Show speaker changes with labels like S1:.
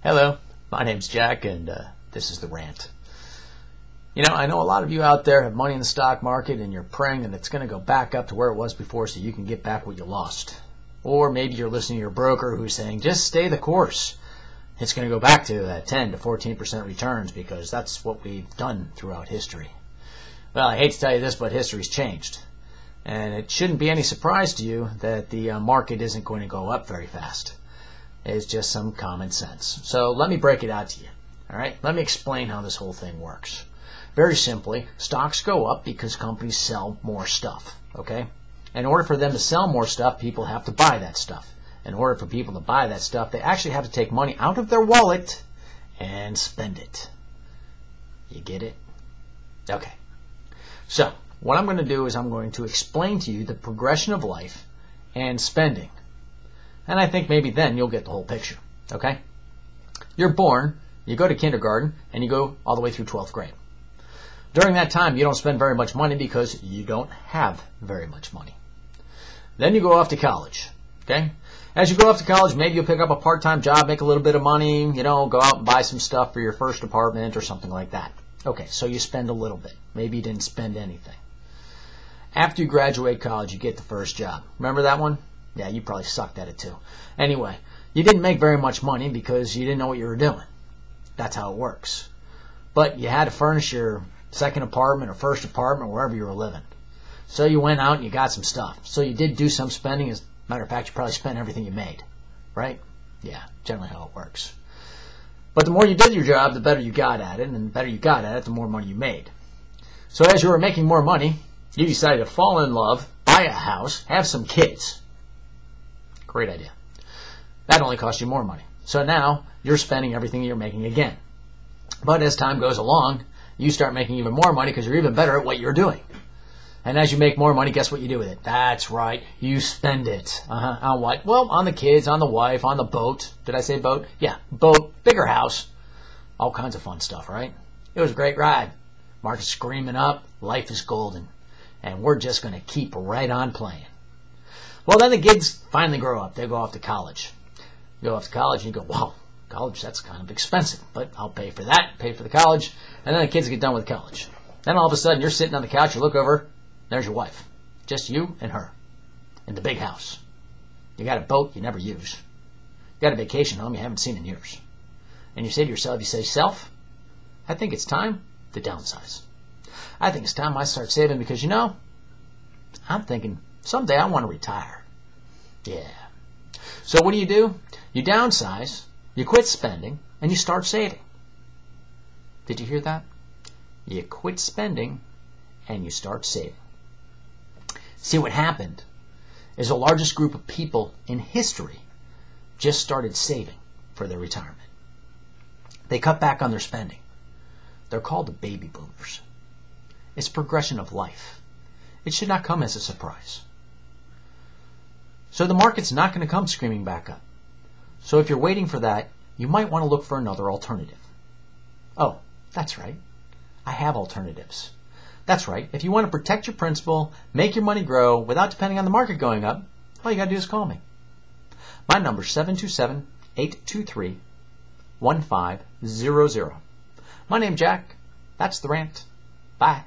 S1: Hello, my name's Jack, and this is the Rant. You know, I know a lot of you out there have money in the stock market, and you're praying that it's going to go back up to where it was before so you can get back what you lost. Or maybe you're listening to your broker who's saying, just stay the course. It's going to go back to 10 to 14% returns because that's what we've done throughout history. Well, I hate to tell you this, but history's changed. And it shouldn't be any surprise to you that the market isn't going to go up very fast. It's just some common sense. So let me break it out to you. All right? Let me explain how this whole thing works. Very simply, stocks go up because companies sell more stuff. Okay? In order for them to sell more stuff, people have to buy that stuff. In order for people to buy that stuff, they actually have to take money out of their wallet and spend it. You get it? Okay. So, what I'm going to do is I'm going to explain to you the progression of life and spending. And I think maybe then you'll get the whole picture. Okay? You're born, you go to kindergarten, and you go all the way through 12th grade. During that time, you don't spend very much money because you don't have very much money. Then you go off to college. Okay? As you go off to college, maybe you'll pick up a part-time job, make a little bit of money, go out and buy some stuff for your first apartment or something like that. Okay, so you spend a little bit. Maybe you didn't spend anything. After you graduate college, you get the first job. Remember that one? Yeah, you probably sucked at it too. Anyway, you didn't make very much money because you didn't know what you were doing. That's how it works. But you had to furnish your second apartment or first apartment wherever you were living. So you went out and you got some stuff. So you did do some spending. As a matter of fact, you probably spent everything you made. Right? Yeah, generally how it works. But the more you did your job, the better you got at it. And the better you got at it, the more money you made. So as you were making more money, you decided to fall in love, buy a house, have some kids. Great idea. That only cost you more money. So now you're spending everything you're making again. But as time goes along, you start making even more money because you're even better at what you're doing. And as you make more money, guess what you do with it? That's right. You spend it. On what? Well, on the kids, on the wife, on the boat. Did I say boat? Yeah, boat, bigger house. All kinds of fun stuff, right? It was a great ride. Market's screaming up. Life is golden. And we're just going to keep right on playing. Well, then the kids finally grow up. They go off to college. You go off to college and you go, wow, college, that's kind of expensive. But I'll pay for that, pay for the college. And then the kids get done with college. Then all of a sudden you're sitting on the couch, you look over, there's your wife. Just you and her in the big house. You got a boat you never use. You got a vacation home you haven't seen in years. And you say to yourself, self, I think it's time to downsize. I think it's time I start saving because, I'm thinking someday I want to retire. Yeah. So what do? You downsize, you quit spending, and you start saving. Did you hear that? You quit spending, and you start saving. See, what happened is the largest group of people in history just started saving for their retirement. They cut back on their spending. They're called the baby boomers. It's progression of life. It should not come as a surprise. So the market's not going to come screaming back up. So if you're waiting for that, you might want to look for another alternative. Oh, that's right. I have alternatives. That's right. If you want to protect your principal, make your money grow without depending on the market going up, all you got to do is call me. My number is 727-823-1500. My name's Jack. That's the Rant. Bye.